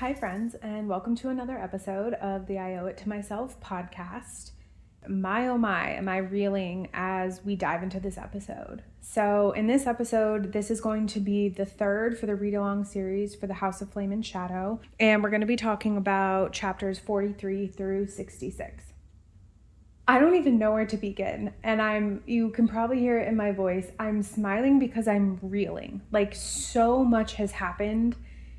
Hi, friends, and welcome to another episode of the I Owe It to Myself podcast. My oh my, am I reeling as we dive into this episode. So in this episode, this is going to be the third for the read-along series for the House of Flame and Shadow, and we're going to be talking about chapters 43 through 66. I don't even know where to begin, and you can probably hear it in my voice, I'm smiling because I'm reeling. Like, so much has happened.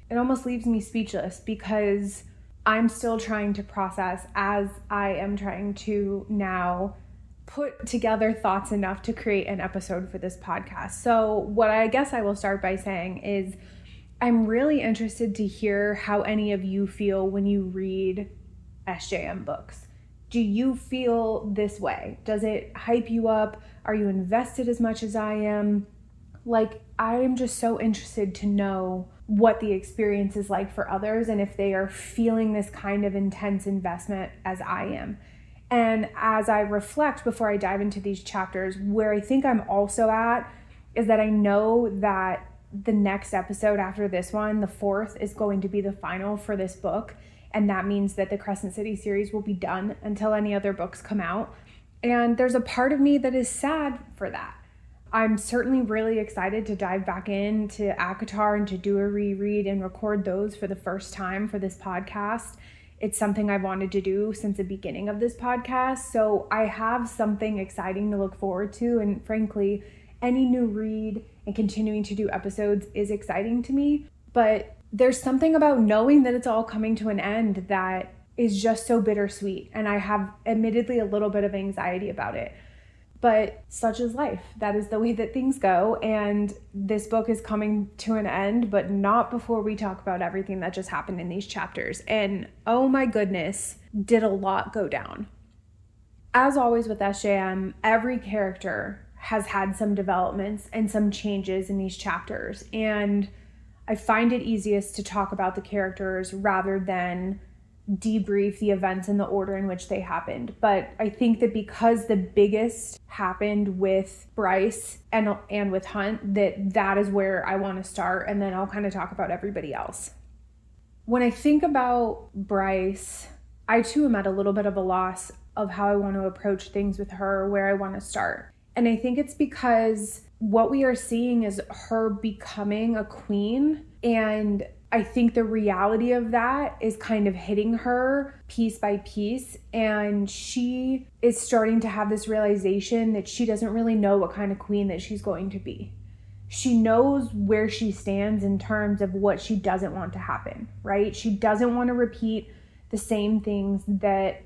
It almost leaves me speechless because I'm still trying to process as I am trying to now put together thoughts enough to create an episode for this podcast. So what I guess I will start by saying is I'm really interested to hear how any of you feel when you read SJM books. Do you feel this way? Does it hype you up? Are you invested as much as I am? Like, I'm just so interested to know what the experience is like for others and if they are feeling this kind of intense investment as I am. And as I reflect before I dive into these chapters, where I think I'm also at is that I know that the next episode after this one, the fourth, is going to be the final for this book. And that means that the Crescent City series will be done until any other books come out. And there's a part of me that is sad for that. I'm certainly really excited to dive back into ACOTAR and to do a reread and record those for the first time for this podcast. It's something I've wanted to do since the beginning of this podcast. So I have something exciting to look forward to. And frankly, any new read and continuing to do episodes is exciting to me. But there's something about knowing that it's all coming to an end that is just so bittersweet. And I have admittedly a little bit of anxiety about it. But such is life. That is the way that things go. And this book is coming to an end, but not before we talk about everything that just happened in these chapters. And oh my goodness, did a lot go down. As always with SJM, every character has had some developments and some changes in these chapters. And I find it easiest to talk about the characters rather than debrief the events in the order in which they happened. But I think that because the biggest happened with Bryce and with Hunt, that is where I want to start, and then I'll kind of talk about everybody else. When I think about Bryce, I too am at a little bit of a loss of how I want to approach things with her, where I want to start. And I think it's because what we are seeing is her becoming a queen, and I think the reality of that is kind of hitting her piece by piece, and she is starting to have this realization that she doesn't really know what kind of queen that she's going to be. She knows where she stands in terms of what she doesn't want to happen, right? She doesn't want to repeat the same things that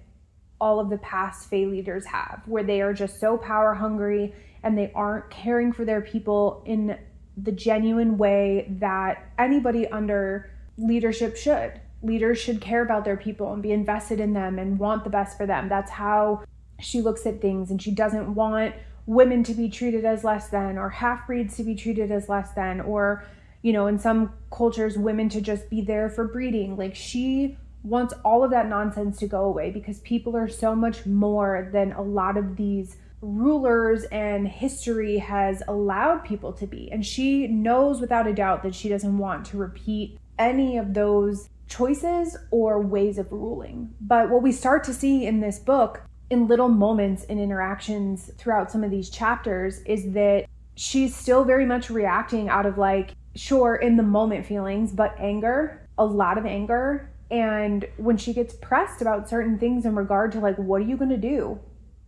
all of the past Fae leaders have, where they are just so power hungry and they aren't caring for their people in the genuine way that anybody under leadership should. Leaders should care about their people and be invested in them and want the best for them. That's how she looks at things, and she doesn't want women to be treated as less than, or half-breeds to be treated as less than, or, you know, in some cultures, women to just be there for breeding. Like, she wants all of that nonsense to go away because people are so much more than a lot of these rulers and history has allowed people to be. And she knows without a doubt that she doesn't want to repeat any of those choices or ways of ruling. But what we start to see in this book, in little moments and interactions throughout some of these chapters, is that she's still very much reacting out of, like, sure, in the moment feelings, but anger, a lot of anger. And when she gets pressed about certain things in regard to, like, what are you going to do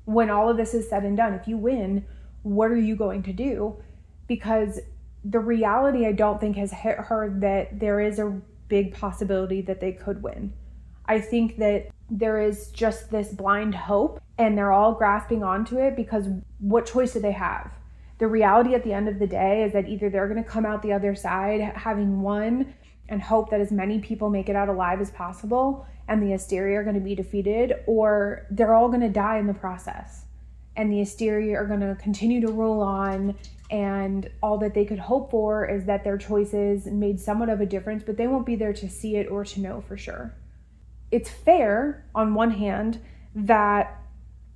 when all of this is said and done? If you win, what are you going to do? Because the reality, I don't think, has hit her that there is a big possibility that they could win. I think that there is just this blind hope, and they're all grasping onto it because what choice do they have? The reality at the end of the day is that either they're going to come out the other side having won and hope that as many people make it out alive as possible, and the Asteri are going to be defeated, or they're all going to die in the process. And the Asteri are going to continue to roll on, and all that they could hope for is that their choices made somewhat of a difference, but they won't be there to see it or to know for sure. It's fair, on one hand, that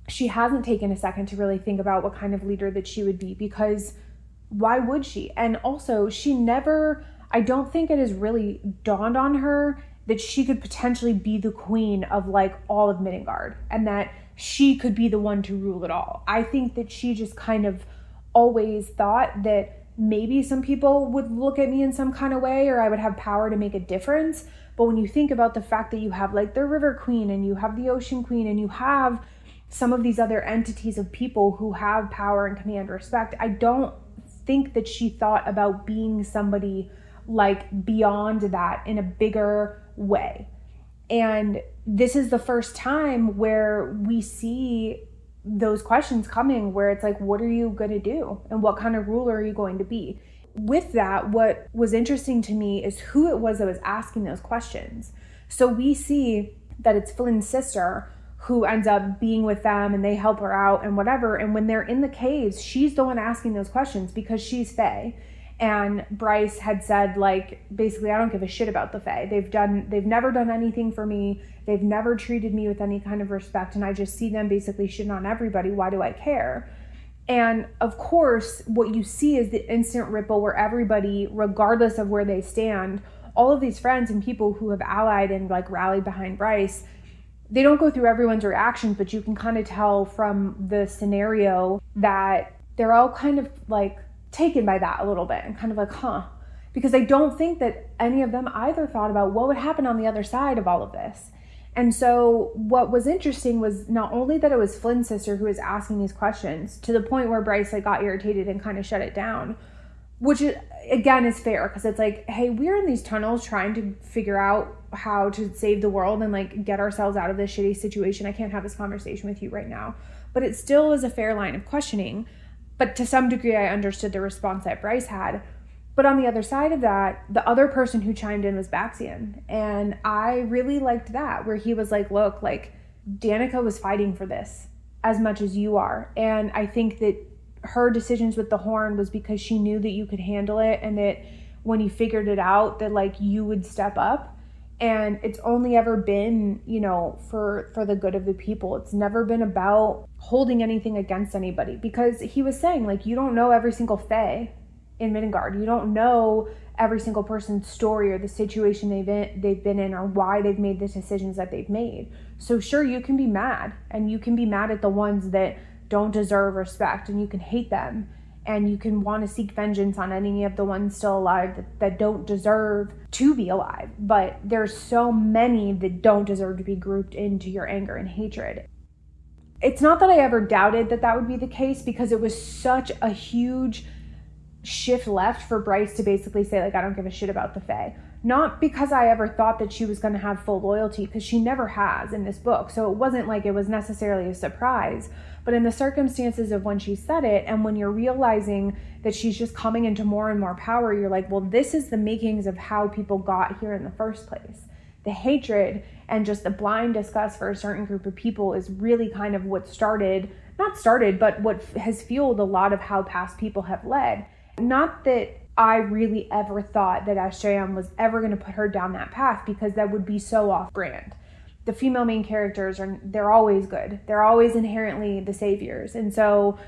she hasn't taken a second to really think about what kind of leader that she would be, because why would she? And also, she never, I don't think it has really dawned on her that she could potentially be the queen of like all of Midgard, and that she could be the one to rule it all. I think that she just kind of always thought that maybe some people would look at me in some kind of way, or I would have power to make a difference. But when you think about the fact that you have like the River Queen and you have the Ocean Queen and you have some of these other entities of people who have power and command respect, I don't think that she thought about being somebody like beyond that in a bigger way. And this is the first time where we see those questions coming, where it's like, what are you going to do? And what kind of ruler are you going to be? With that, what was interesting to me is who it was that was asking those questions. So we see that it's Flynn's sister who ends up being with them, and they help her out and whatever. And when they're in the caves, she's the one asking those questions because she's Fae. And Bryce had said, like, basically, I don't give a shit about the Fae. They've never done anything for me. They've never treated me with any kind of respect. And I just see them basically shitting on everybody. Why do I care? And of course, what you see is the instant ripple where everybody, regardless of where they stand, all of these friends and people who have allied and like rallied behind Bryce, they don't go through everyone's reactions, but you can kind of tell from the scenario that they're all kind of like taken by that a little bit and kind of like, huh? Because I don't think that any of them either thought about what would happen on the other side of all of this. And so what was interesting was not only that it was Flynn's sister who was asking these questions, to the point where Bryce like got irritated and kind of shut it down, which again is fair, because it's like, hey, we're in these tunnels trying to figure out how to save the world and like get ourselves out of this shitty situation. I can't have this conversation with you right now. But it still is a fair line of questioning. But to some degree, I understood the response that Bryce had. But on the other side of that, the other person who chimed in was Baxian. And I really liked that, where he was like, look, like, Danica was fighting for this as much as you are. And I think that her decisions with the horn was because she knew that you could handle it, and that when you figured it out, that like you would step up. And it's only ever been, you know, for the good of the people. It's never been about holding anything against anybody, because he was saying, like, you don't know every single Fae in Midgard. You don't know every single person's story or the situation they've been in, or why they've made the decisions that they've made. So sure, you can be mad, and you can be mad at the ones that don't deserve respect, and you can hate them, and you can want to seek vengeance on any of the ones still alive that don't deserve to be alive. But there's so many that don't deserve to be grouped into your anger and hatred. It's not that I ever doubted that would be the case, because it was such a huge shift left for Bryce to basically say, like, I don't give a shit about the Fae. Not because I ever thought that she was going to have full loyalty, because she never has in this book. So it wasn't like it was necessarily a surprise. But in the circumstances of when she said it, and when you're realizing that she's just coming into more and more power, you're like, well, this is the makings of how people got here in the first place. The hatred and just the blind disgust for a certain group of people is really kind of what but what has fueled a lot of how past people have led. Not that I really ever thought that SJM was ever going to put her down that path, because that would be so off brand. The female main characters they're always good. They're always inherently the saviors. And so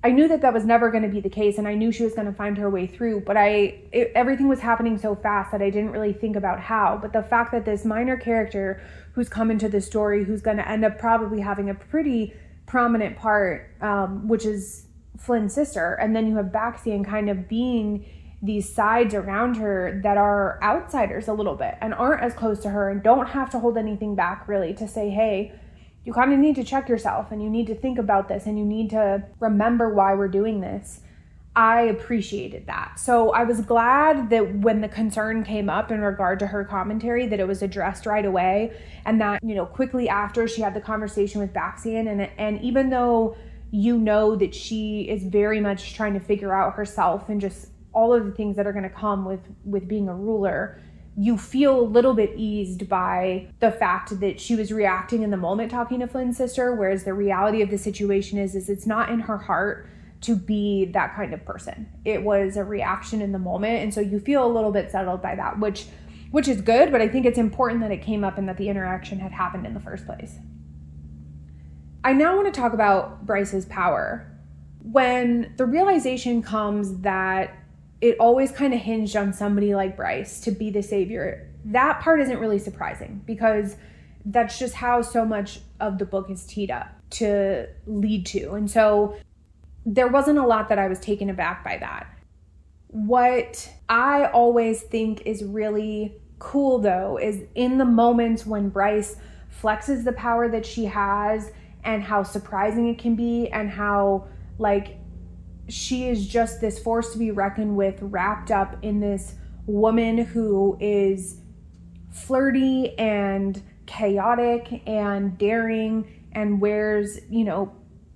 I knew that was never going to be the case, and I knew she was going to find her way through, but everything was happening so fast that I didn't really think about how. But the fact that this minor character who's come into the story, who's going to end up probably having a pretty prominent part, which is Flynn's sister, and then you have Baxian kind of being these sides around her that are outsiders a little bit and aren't as close to her and don't have to hold anything back really to say, hey, you kind of need to check yourself, and you need to think about this, and you need to remember why we're doing this. I appreciated that. So I was glad that when the concern came up in regard to her commentary, that it was addressed right away, and that, you know, quickly after she had the conversation with Baxian, and even though you know that she is very much trying to figure out herself and just all of the things that are going to come with being a ruler, you feel a little bit eased by the fact that she was reacting in the moment talking to Flynn's sister, whereas the reality of the situation is it's not in her heart to be that kind of person. It was a reaction in the moment, and so you feel a little bit settled by that, which is good, but I think it's important that it came up and that the interaction had happened in the first place. I now want to talk about Bryce's power. When the realization comes that it always kind of hinged on somebody like Bryce to be the savior that part isn't really surprising because that's just how so much of the book is teed up to lead to. And so there wasn't a lot that I was taken aback by that. What I always think is really cool though is in the moments when Bryce flexes the power that she has and how surprising it can be and how like she is just this force to be reckoned with, wrapped up in this woman who is flirty and chaotic and daring and wears,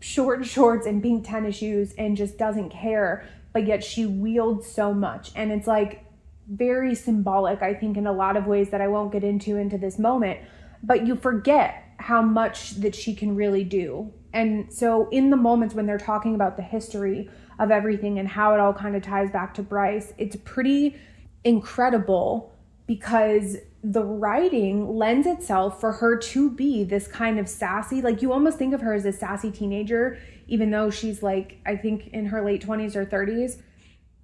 short shorts and pink tennis shoes and just doesn't care, but yet she wields so much. And it's like very symbolic, I think, in a lot of ways that I won't get into this moment, but you forget how much that she can really do. And so in the moments when they're talking about the history of everything and how it all kind of ties back to Bryce, it's pretty incredible because the writing lends itself for her to be this kind of sassy, like you almost think of her as a sassy teenager, even though she's like, I think in her late 20s or 30s.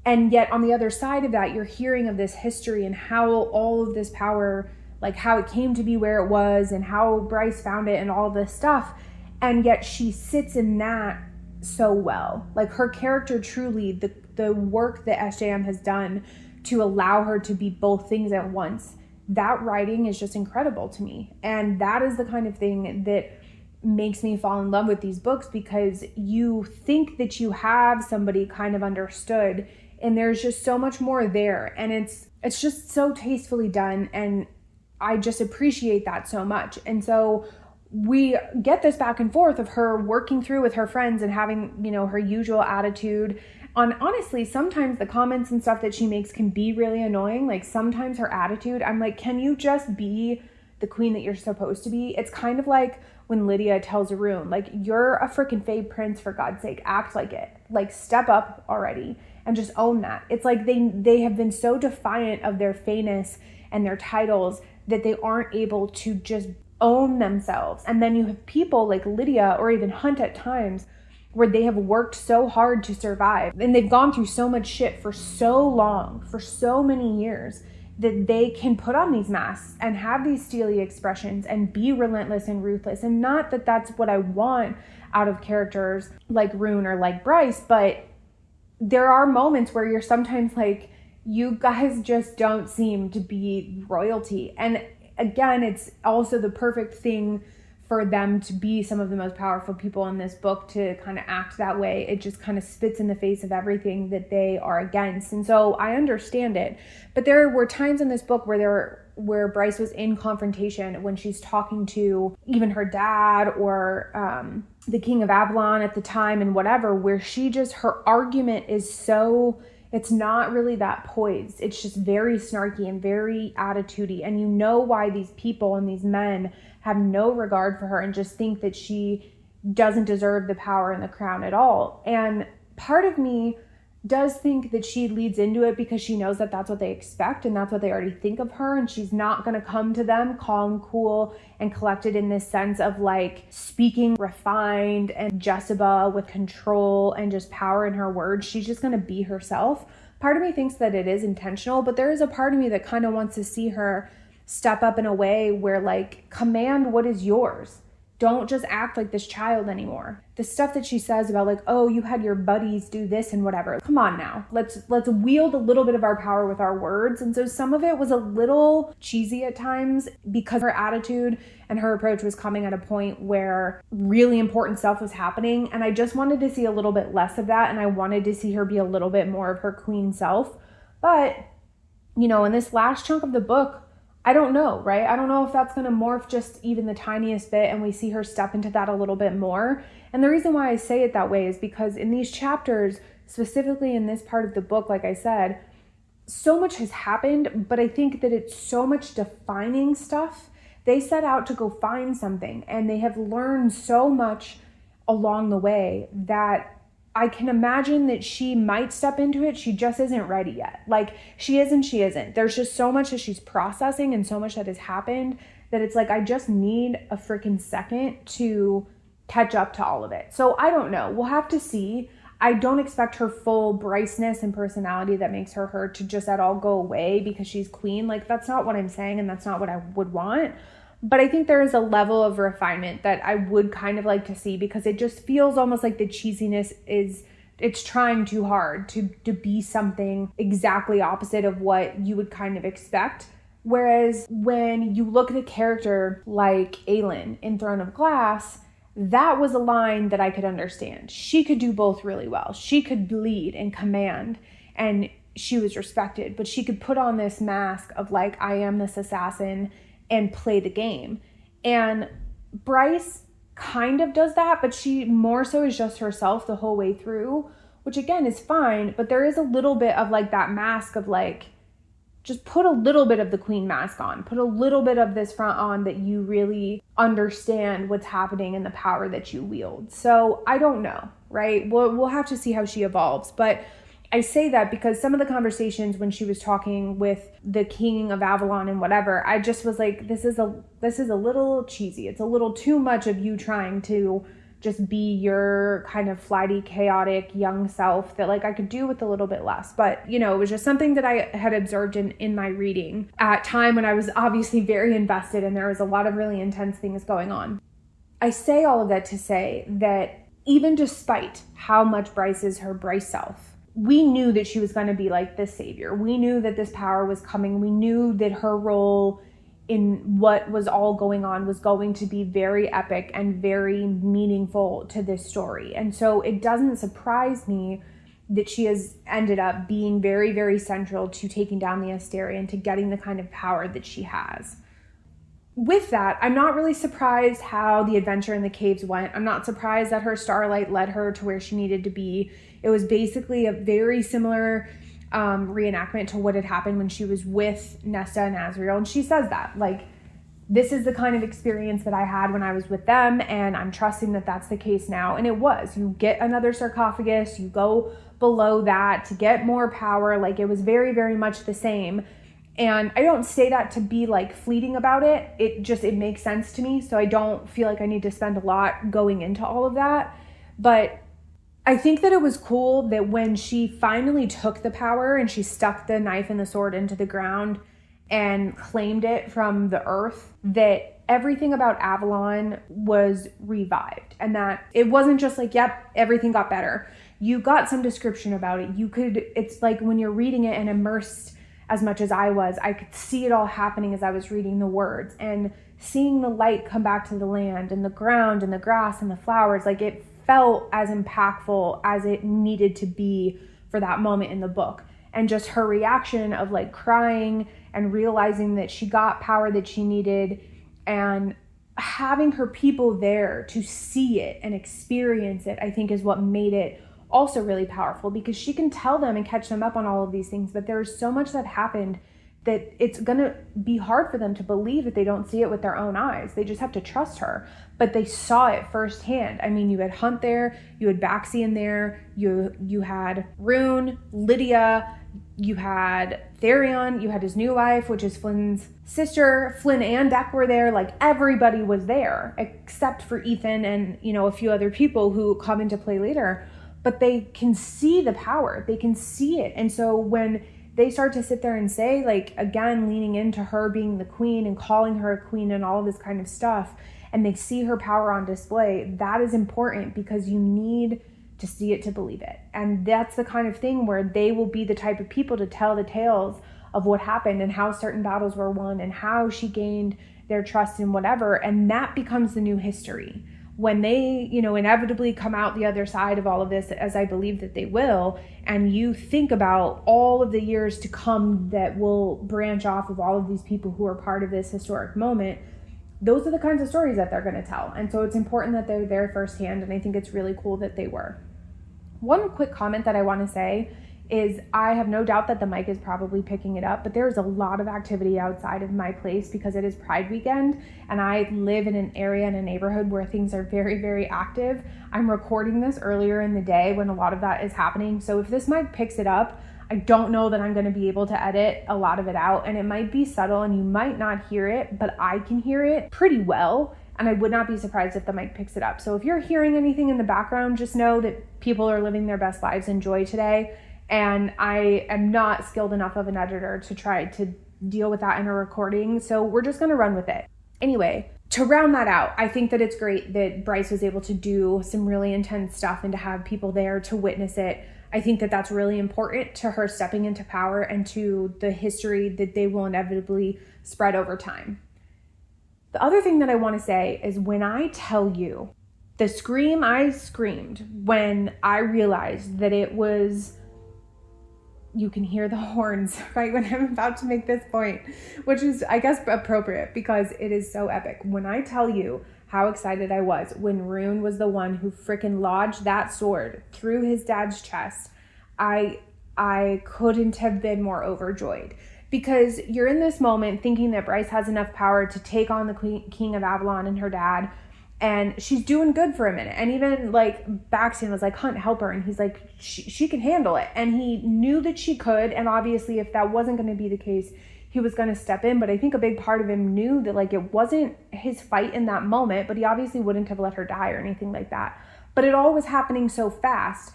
And yet on the other side of that, you're hearing of this history and how all of this power, like how it came to be where it was and how Bryce found it and all this stuff. And yet she sits in that so well. Like her character truly, the work that SJM has done to allow her to be both things at once, that writing is just incredible to me. And that is the kind of thing that makes me fall in love with these books, because you think that you have somebody kind of understood and there's just so much more there. And it's just so tastefully done. And I just appreciate that so much. And so we get this back and forth of her working through with her friends and having, her usual attitude. Honestly, sometimes the comments and stuff that she makes can be really annoying. Like sometimes her attitude, I'm like, can you just be the queen that you're supposed to be? It's kind of like when Lydia tells Arun, like, you're a freaking Fae prince, for God's sake, act like it. Like, step up already and just own that. It's like they have been so defiant of their faeness and their titles that they aren't able to just own themselves. And then you have people like Lydia or even Hunt at times where they have worked so hard to survive and they've gone through so much shit for so long, for so many years, that they can put on these masks and have these steely expressions and be relentless and ruthless. And not that that's what I want out of characters like Rune or like Bryce, but there are moments where you're sometimes like, you guys just don't seem to be royalty. And again, it's also the perfect thing for them to be some of the most powerful people in this book to kind of act that way. It just kind of spits in the face of everything that they are against. And so I understand it. But there were times in this book where Bryce was in confrontation when she's talking to even her dad or the King of Avalon at the time and whatever, where her argument is so, it's not really that poised. It's just very snarky and very attitudey. And you know why these people and these men have no regard for her and just think that she doesn't deserve the power and the crown at all. And part of me does think that she leads into it because she knows that that's what they expect and that's what they already think of her. And she's not going to come to them calm, cool, and collected in this sense of like speaking refined and Jezebel with control and just power in her words. She's just going to be herself. Part of me thinks that it is intentional, but there is a part of me that kind of wants to see her step up in a way where like, command what is yours. Don't just act like this child anymore. The stuff that she says about like, oh, you had your buddies do this and whatever. Come on now. Let's wield a little bit of our power with our words. And so some of it was a little cheesy at times because her attitude and her approach was coming at a point where really important stuff was happening. And I just wanted to see a little bit less of that. And I wanted to see her be a little bit more of her queen self. But, in this last chunk of the book, I don't know, right? I don't know if that's going to morph just even the tiniest bit and we see her step into that a little bit more. And the reason why I say it that way is because in these chapters, specifically in this part of the book, like I said, so much has happened, but I think that it's so much defining stuff. They set out to go find something and they have learned so much along the way that I can imagine that she might step into it. She just isn't ready yet. Like she is and she isn't. There's just so much that she's processing and so much that has happened that it's like, I just need a freaking second to catch up to all of it. So I don't know. We'll have to see. I don't expect her full Bryceness and personality that makes her her to just at all go away because she's queen. Like, that's not what I'm saying, and that's not what I would want. But I think there is a level of refinement that I would kind of like to see, because it just feels almost like the cheesiness it's trying too hard to be something exactly opposite of what you would kind of expect. Whereas when you look at a character like Aelin in Throne of Glass, that was a line that I could understand. She could do both really well. She could lead and command, and she was respected, but she could put on this mask of like, I am this assassin, and play the game. And Bryce kind of does that, but she more so is just herself the whole way through, which again is fine, but there is a little bit of like that mask of like, just put a little bit of the queen mask on, put a little bit of this front on that you really understand what's happening and the power that you wield. So I don't know, right? We'll have to see how she evolves. But I say that because some of the conversations when she was talking with the king of Avalon and whatever, I just was like, this is a little cheesy. It's a little too much of you trying to just be your kind of flighty, chaotic young self that like I could do with a little bit less. But, you know, it was just something that I had observed in my reading at time when I was obviously very invested and there was a lot of really intense things going on. I say all of that to say that even despite how much Bryce is her Bryce self, we knew that she was going to be like this savior. We knew that this power was coming. We knew that her role in what was all going on was going to be very epic and very meaningful to this story. And so it doesn't surprise me that she has ended up being very, very central to taking down the Astarion, to getting the kind of power that she has. With that, I'm not really surprised how the adventure in the caves went. I'm not surprised that her starlight led her to where she needed to be. It was basically a very similar reenactment to what had happened when she was with Nesta and Azriel. And she says that, like, this is the kind of experience that I had when I was with them, and I'm trusting that that's the case now. And it was. You get another sarcophagus, you go below that to get more power. Like, it was very, very much the same. And I don't say that to be like fleeting about it. It makes sense to me. So I don't feel like I need to spend a lot going into all of that. But I think that it was cool that when she finally took the power and she stuck the knife and the sword into the ground and claimed it from the earth, that everything about Avalon was revived, and that it wasn't just like, yep, everything got better. You got some description about it. It's like when you're reading it and immersed as much as I could see it all happening as I was reading the words and seeing the light come back to the land and the ground and the grass and the flowers. Like, it felt as impactful as it needed to be for that moment in the book. And just her reaction of like crying and realizing that she got power that she needed, and having her people there to see it and experience it, I think is what made it also really powerful, because she can tell them and catch them up on all of these things, but there's so much that happened that it's going to be hard for them to believe if they don't see it with their own eyes. They just have to trust her. But they saw it firsthand. I mean, you had Hunt there, you had Baxi in there, you had Rune, Lydia, you had Therion, you had his new wife, which is Flynn's sister. Flynn and Deck were there. Like, everybody was there except for Ethan and, you know, a few other people who come into play later. But they can see the power. They can see it. And so when they start to sit there and say, like, again, leaning into her being the queen and calling her a queen and all this kind of stuff, and they see her power on display, that is important, because you need to see it to believe it. And that's the kind of thing where they will be the type of people to tell the tales of what happened and how certain battles were won and how she gained their trust and whatever. And that becomes the new history. When they, you know, inevitably come out the other side of all of this, as I believe that they will, and you think about all of the years to come that will branch off of all of these people who are part of this historic moment, those are the kinds of stories that they're going to tell. And so it's important that they're there firsthand, and I think it's really cool that they were. One quick comment that I want to say is I have no doubt that the mic is probably picking it up, but there's a lot of activity outside of my place because it is Pride weekend, and I live in an area in a neighborhood where things are very, very active. I'm recording this earlier in the day when a lot of that is happening. So if this mic picks it up, I don't know that I'm going to be able to edit a lot of it out, and it might be subtle and you might not hear it, but I can hear it pretty well. and I would not be surprised if the mic picks it up. So if you're hearing anything in the background, just know that people are living their best lives in joy today, and I am not skilled enough of an editor to try to deal with that in a recording, so we're just going to run with it. Anyway, to round that out, I think that it's great that Bryce was able to do some really intense stuff and to have people there to witness it. I think that that's really important to her stepping into power and to the history that they will inevitably spread over time. The other thing that I want to say is when I tell you the scream I screamed when I realized that it was, you can hear the horns right when I'm about to make this point, which is, I guess, appropriate because it is so epic. When I tell you how excited I was when Rune was the one who freaking lodged that sword through his dad's chest, I couldn't have been more overjoyed. Because you're in this moment thinking that Bryce has enough power to take on the King of Avalon and her dad, and she's doing good for a minute. And even like Baxian was like, Hunt, help her. And he's like, she can handle it. And he knew that she could. And obviously if that wasn't going to be the case, he was going to step in. But I think a big part of him knew that like it wasn't his fight in that moment, but he obviously wouldn't have let her die or anything like that. But it all was happening so fast.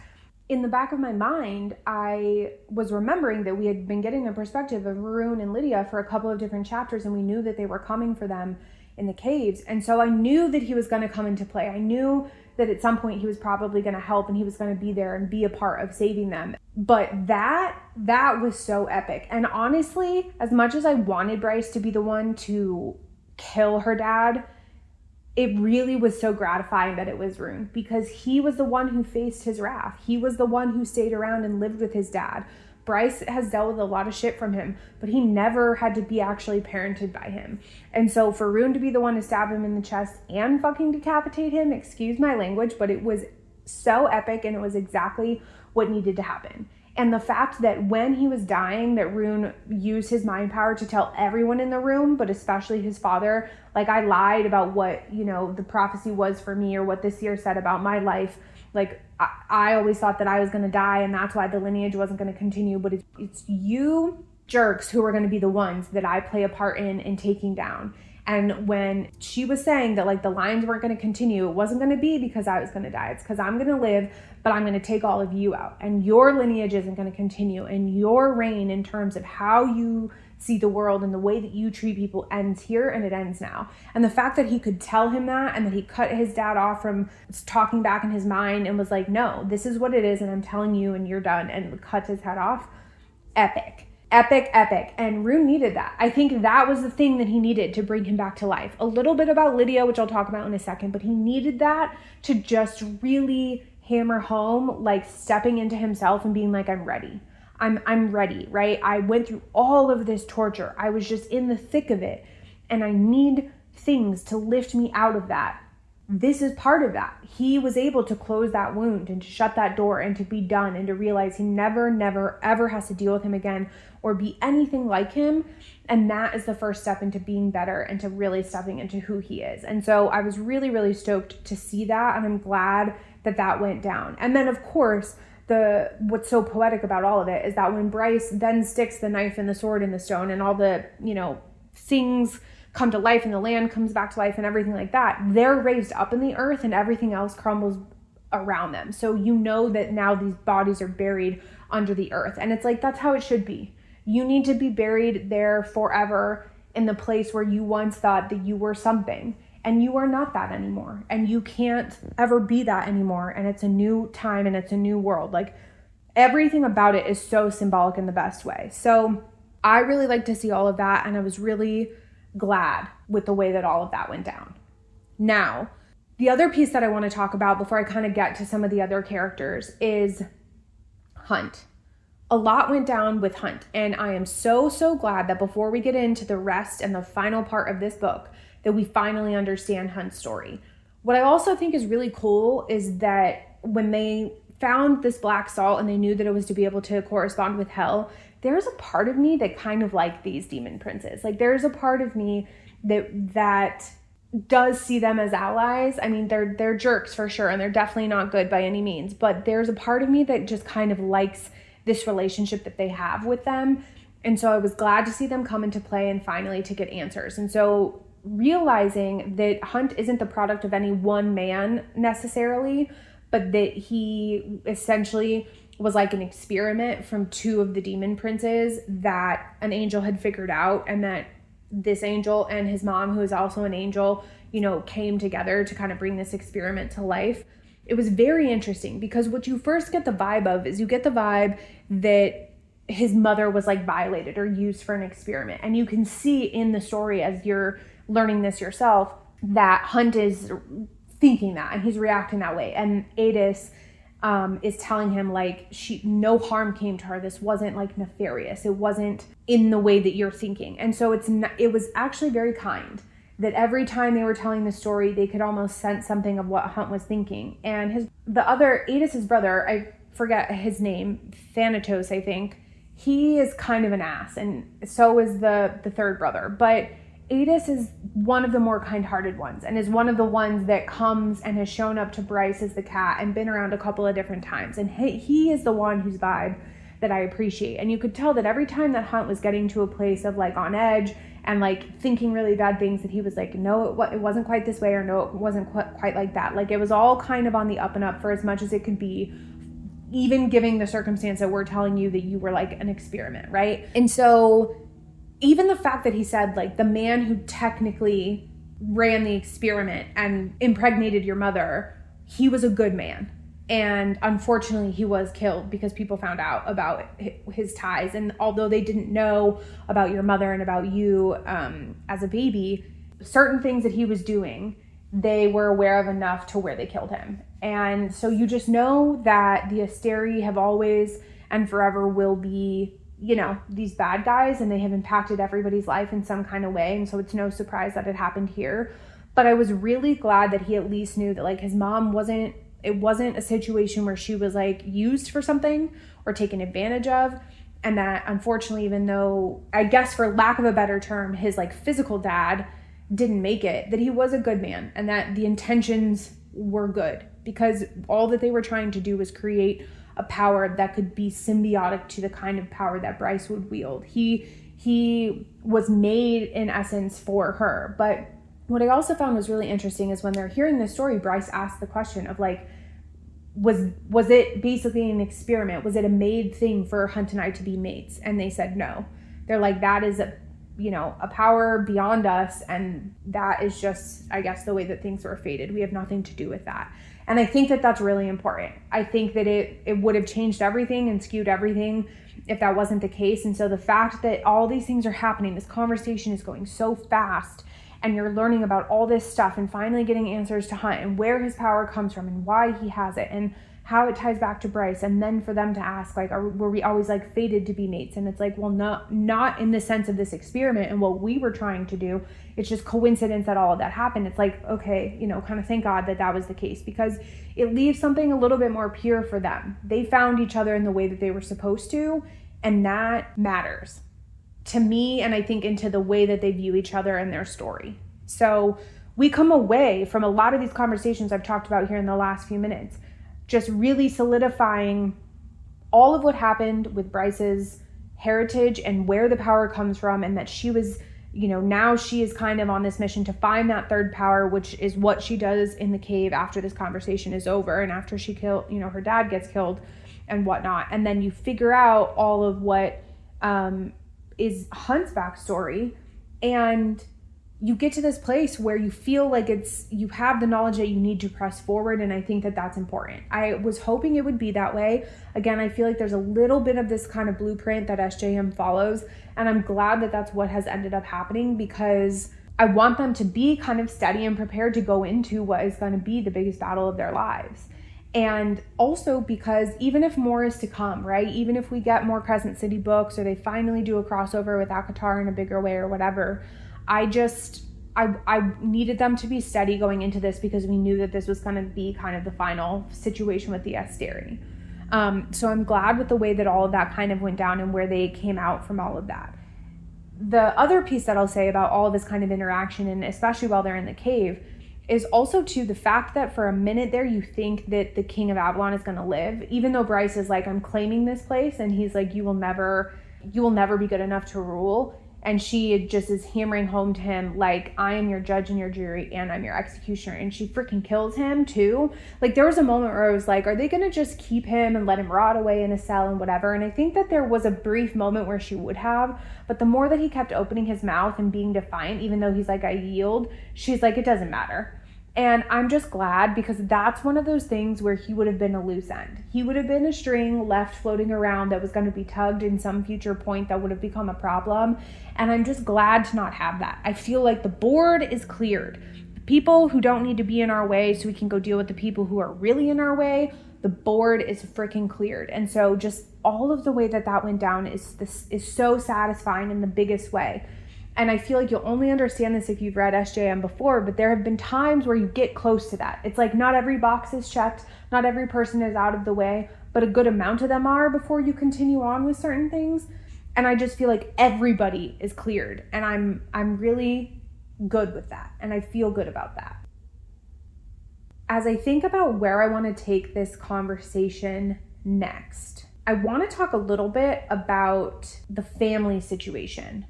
In the back of my mind, I was remembering that we had been getting the perspective of Rune and Lydia for a couple of different chapters, and we knew that they were coming for them in the caves. And so I knew that he was going to come into play. I knew that at some point he was probably going to help and he was going to be there and be a part of saving them. But that was so epic. And honestly, as much as I wanted Bryce to be the one to kill her dad, it really was so gratifying that it was Rune, because he was the one who faced his wrath. He was the one who stayed around and lived with his dad. Bryce has dealt with a lot of shit from him, but he never had to be actually parented by him. And so for Rune to be the one to stab him in the chest and fucking decapitate him, excuse my language, but it was so epic and it was exactly what needed to happen. And the fact that when he was dying, that Rune used his mind power to tell everyone in the room, but especially his father, like, I lied about what, you know, the prophecy was for me or what the seer said about my life. Like, I always thought that I was going to die and that's why the lineage wasn't going to continue. But it's you jerks who are going to be the ones that I play a part in taking down. And when she was saying that, like, the lines weren't going to continue, it wasn't going to be because I was going to die. It's because I'm going to live, but I'm going to take all of you out. And your lineage isn't going to continue. And your reign in terms of how you see the world and the way that you treat people ends here, and it ends now. And the fact that he could tell him that, and that he cut his dad off from talking back in his mind and was like, no, this is what it is, and I'm telling you, and you're done, and cut his head off. Epic. Epic, epic. And Rune needed that. I think that was the thing that he needed to bring him back to life. A little bit about Lydia, which I'll talk about in a second, but he needed that to just really hammer home, like, stepping into himself and being like, I'm ready. I'm ready, right? I went through all of this torture. I was just in the thick of it, and I need things to lift me out of that. This is part of that. He was able to close that wound and to shut that door and to be done and to realize he never, ever has to deal with him again or be anything like him. And that is the first step into being better and to really stepping into who he is. And so I was really, really stoked to see that. And I'm glad that that went down. And then, of course, what's so poetic about all of it is that when Bryce then sticks the knife and the sword in the stone and all the, you know, things come to life and the land comes back to life and everything like that, they're raised up in the earth and everything else crumbles around them. So you know that now these bodies are buried under the earth. And it's like, that's how it should be. You need to be buried there forever in the place where you once thought that you were something. And you are not that anymore. And you can't ever be that anymore. And it's a new time and it's a new world. Like, everything about it is so symbolic in the best way. So I really like to see all of that. And I was really glad with the way that all of that went down. Now, the other piece that I want to talk about before I kind of get to some of the other characters is Hunt. A lot went down with Hunt. And I am so glad that before we get into the rest and the final part of this book, that we finally understand Hunt's story. What I also think is really cool is that when they found this black salt and they knew that it was to be able to correspond with hell, there's a part of me that kind of like these demon princes. Like, there's a part of me that does see them as allies. I mean, they're jerks for sure, and they're definitely not good by any means, but there's a part of me that just kind of likes this relationship that they have with them. And so I was glad to see them come into play and finally to get answers. And so realizing that Hunt isn't the product of any one man necessarily, but that he essentially was like an experiment from two of the demon princes that an angel had figured out, and that this angel and his mom, who is also an angel, came together to kind of bring this experiment to life. It was very interesting because what you first get the vibe of is you get the vibe that his mother was like violated or used for an experiment. And you can see in the story as you're learning this yourself that Hunt is thinking that and he's reacting that way. And Adis is telling him like no harm came to her. This wasn't like nefarious. It wasn't in the way that you're thinking. And so it was actually very kind that every time they were telling the story, they could almost sense something of what Hunt was thinking. And Adis's brother, I forget his name, Thanatos, I think, he is kind of an ass, and so is the third brother. But Adis is one of the more kind-hearted ones, and is one of the ones that comes and has shown up to Bryce as the cat and been around a couple of different times. And he is the one whose vibe that I appreciate. And you could tell that every time that Hunt was getting to a place of like on edge and like thinking really bad things, that he was like, no, it wasn't quite this way, or no, it wasn't quite like that. Like it was all kind of on the up and up for as much as it could be, even giving the circumstance that we're telling you that you were like an experiment, right? And so even the fact that he said like the man who technically ran the experiment and impregnated your mother, he was a good man. And unfortunately, he was killed because people found out about his ties. And although they didn't know about your mother and about you as a baby, certain things that he was doing, they were aware of enough to where they killed him. And so you just know that the Asteri have always and forever will be, these bad guys, and they have impacted everybody's life in some kind of way. And so it's no surprise that it happened here. But I was really glad that he at least knew that like his mom it wasn't a situation where she was like used for something or taken advantage of. And that unfortunately, even though I guess for lack of a better term, his like physical dad didn't make it, that he was a good man and that the intentions were good, because all that they were trying to do was create a power that could be symbiotic to the kind of power that Bryce would wield. He was made in essence for her. But what I also found was really interesting is when they're hearing this story, Bryce asked the question of like, was it basically an experiment? Was it a made thing for Hunt and I to be mates? And they said no. They're like, that is a power beyond us, and that is just, I guess, the way that things were fated. We have nothing to do with that. And I think that that's really important. I think that it would have changed everything and skewed everything if that wasn't the case. And so the fact that all these things are happening, this conversation is going so fast, and you're learning about all this stuff and finally getting answers to Hunt and where his power comes from and why he has it and how it ties back to Bryce. And then for them to ask, like, were we always like fated to be mates? And it's like, well, not in the sense of this experiment and what we were trying to do. It's just coincidence that all of that happened. It's like, okay, kind of thank God that was the case, because it leaves something a little bit more pure for them. They found each other in the way that they were supposed to, and that matters to me, and I think into the way that they view each other and their story. So we come away from a lot of these conversations I've talked about here in the last few minutes just really solidifying all of what happened with Bryce's heritage and where the power comes from, and that she was, now she is kind of on this mission to find that third power, which is what she does in the cave after this conversation is over and after she her dad gets killed and whatnot. And then you figure out all of what is Hunt's backstory, and you get to this place where you feel like you have the knowledge that you need to press forward. And I think that that's important. I was hoping it would be that way. Again, I feel like there's a little bit of this kind of blueprint that SJM follows, and I'm glad that that's what has ended up happening, because I want them to be kind of steady and prepared to go into what is going to be the biggest battle of their lives. And also because even if more is to come, right? Even if we get more Crescent City books, or they finally do a crossover with ACOTAR in a bigger way or whatever, I needed them to be steady going into this, because we knew that this was going to be kind of the final situation with the Asteri. So I'm glad with the way that all of that kind of went down and where they came out from all of that. The other piece that I'll say about all of this kind of interaction, and especially while they're in the cave, is also to the fact that for a minute there, you think that the King of Avalon is going to live, even though Bryce is like, I'm claiming this place. And he's like, you will never be good enough to rule. And she just is hammering home to him, like, I am your judge and your jury and I'm your executioner. And she freaking kills him too. Like, there was a moment where I was like, are they going to just keep him and let him rot away in a cell and whatever? And I think that there was a brief moment where she would have, but the more that he kept opening his mouth and being defiant, even though he's like, I yield, she's like, it doesn't matter. And I'm just glad, because that's one of those things where he would have been a loose end. He would have been a string left floating around that was going to be tugged in some future point that would have become a problem. And I'm just glad to not have that. I feel like the board is cleared. The people who don't need to be in our way so we can go deal with the people who are really in our way, the board is freaking cleared. And so just all of the way that went down is so satisfying in the biggest way. And I feel like you'll only understand this if you've read SJM before, but there have been times where you get close to that. It's like not every box is checked, not every person is out of the way, but a good amount of them are before you continue on with certain things. And I just feel like everybody is cleared, and I'm really good with that, and I feel good about that. As I think about where I want to take this conversation next, I want to talk a little bit about the family situation.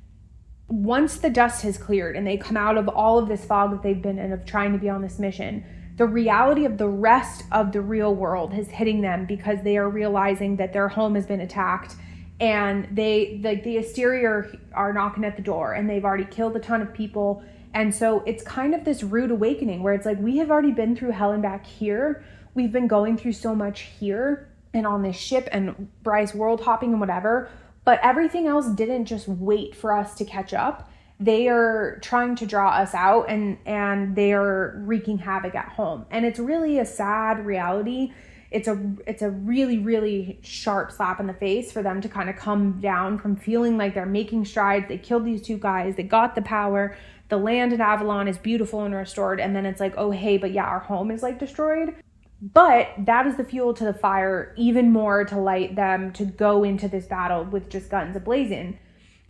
Once the dust has cleared and they come out of all of this fog that they've been in of trying to be on this mission, the reality of the rest of the real world is hitting them, because they are realizing that their home has been attacked, and the Asteri are knocking at the door, and they've already killed a ton of people. And so it's kind of this rude awakening where it's like, we have already been through hell and back here. We've been going through so much here and on this ship and Bryce world hopping and whatever. But everything else didn't just wait for us to catch up. They are trying to draw us out, and they are wreaking havoc at home. And it's really a sad reality. It's a really, really sharp slap in the face for them to kind of come down from feeling like they're making strides. They killed these two guys. They got the power. The land in Avalon is beautiful and restored. And then it's like, oh, hey, but yeah, our home is like destroyed. But that is the fuel to the fire, even more to light them to go into this battle with just guns ablazing.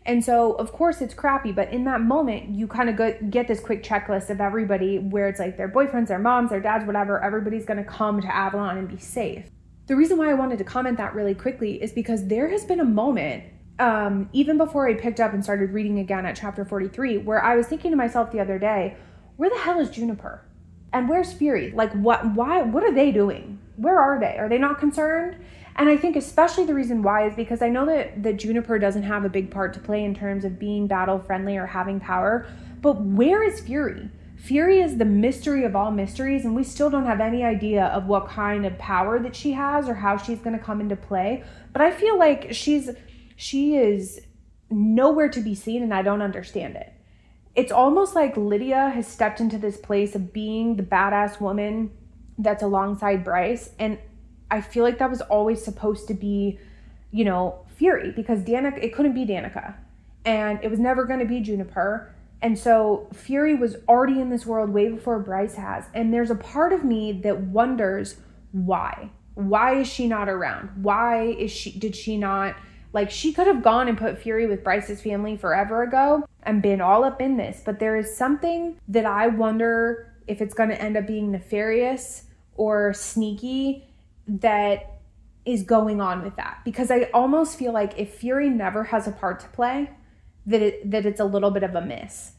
And so, of course, it's crappy. But in that moment, you kind of get this quick checklist of everybody where it's like their boyfriends, their moms, their dads, whatever. Everybody's going to come to Avalon and be safe. The reason why I wanted to comment that really quickly is because there has been a moment, even before I picked up and started reading again at chapter 43, where I was thinking to myself the other day, where the hell is Juniper? And where's Fury? Like, what are they doing? Where are they? Are they not concerned? And I think especially the reason why is because I know that Juniper doesn't have a big part to play in terms of being battle friendly or having power, but where is Fury? Fury is the mystery of all mysteries, and we still don't have any idea of what kind of power that she has or how she's going to come into play. But I feel like she is nowhere to be seen, and I don't understand it. It's almost like Lydia has stepped into this place of being the badass woman that's alongside Bryce. And I feel like that was always supposed to be, Fury, because it couldn't be Danica. And it was never going to be Juniper. And so Fury was already in this world way before Bryce has. And there's a part of me that wonders why. Why is she not around? Did she not... Like, she could have gone and put Fury with Bryce's family forever ago and been all up in this. But there is something that I wonder if it's going to end up being nefarious or sneaky that is going on with that. Because I almost feel like if Fury never has a part to play, that it's a little bit of a miss.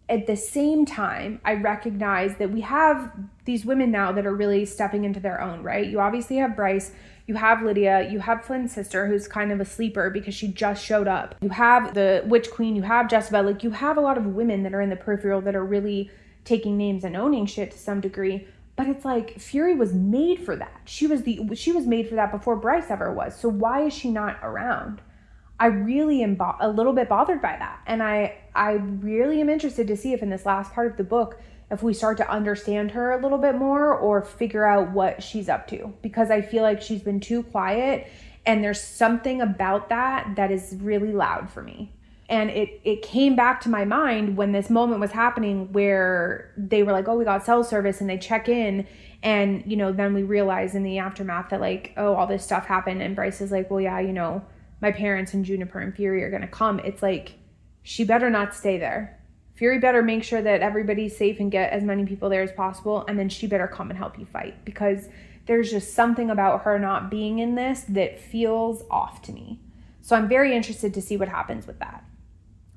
At the same time, I recognize that we have these women now that are really stepping into their own, right? You obviously have Bryce, you have Lydia, you have Flynn's sister, who's kind of a sleeper because she just showed up. You have the Witch Queen, you have Jessica, like you have a lot of women that are in the peripheral that are really taking names and owning shit to some degree. But it's like Fury was made for that. She was made for that before Bryce ever was. So why is she not around? I really am a little bit bothered by that. And I really am interested to see if in this last part of the book, if we start to understand her a little bit more or figure out what she's up to. Because I feel like she's been too quiet, and there's something about that is really loud for me. And it came back to my mind when this moment was happening where they were like, oh, we got cell service, and they check in. And, then we realize in the aftermath that like, oh, all this stuff happened. And Bryce is like, well, yeah, my parents and Juniper and Fury are going to come. It's like, she better not stay there. Fury better make sure that everybody's safe and get as many people there as possible. And then she better come and help you fight, because there's just something about her not being in this that feels off to me. So I'm very interested to see what happens with that.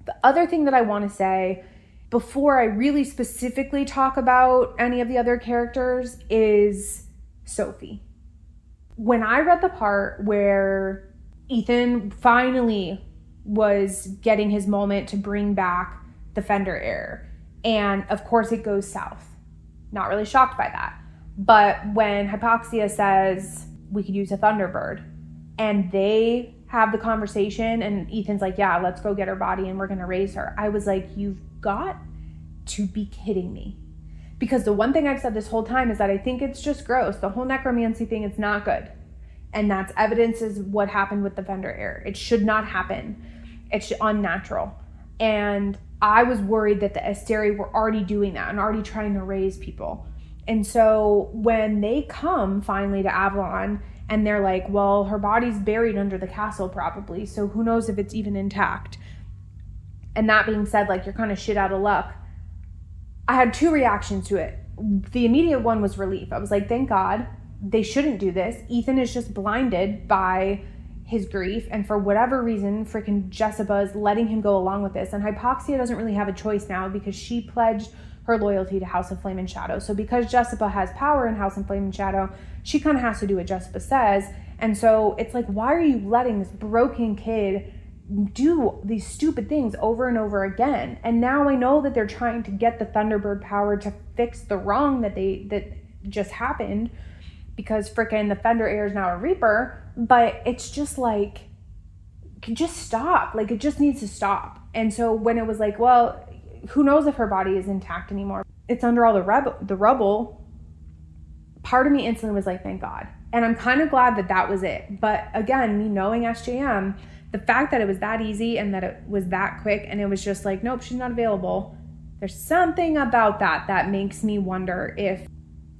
The other thing that I want to say before I really specifically talk about any of the other characters is Sophie. When I read the part where Ethan finally was getting his moment to bring back the Fender heir, and of course it goes south. Not really shocked by that. But when Hypoxia says we could use a Thunderbird, and they have the conversation and Ethan's like, yeah, let's go get her body and we're going to raise her. I was like, you've got to be kidding me. Because the one thing I've said this whole time is that I think it's just gross. The whole necromancy thing is not good. And that's evidence is what happened with the Fender heir. It should not happen. It's unnatural. And I was worried that the Asteri were already doing that and already trying to raise people. And so when they come finally to Avalon and they're like, well, her body's buried under the castle probably, so who knows if it's even intact. And that being said, like, you're kind of shit out of luck. I had two reactions to it. The immediate one was relief. I was like, thank God. They shouldn't do this. Ethan is just blinded by his grief, and for whatever reason, freaking Jessica is letting him go along with this. And Hypoxia doesn't really have a choice now because she pledged her loyalty to House of Flame and Shadow. So because Jessica has power in House of Flame and Shadow, she kind of has to do what Jessica says. And so it's like, why are you letting this broken kid do these stupid things over and over again? And now I know that they're trying to get the Thunderbird power to fix the wrong that just happened, because freaking the Fender heir is now a Reaper. But it's just like, just stop. Like, it just needs to stop. And so when it was like, well, who knows if her body is intact anymore? It's under all the rubble. Part of me instantly was like, thank God. And I'm kind of glad that that was it. But again, me knowing SJM, the fact that it was that easy and that it was that quick and it was just like, nope, she's not available. There's something about that makes me wonder if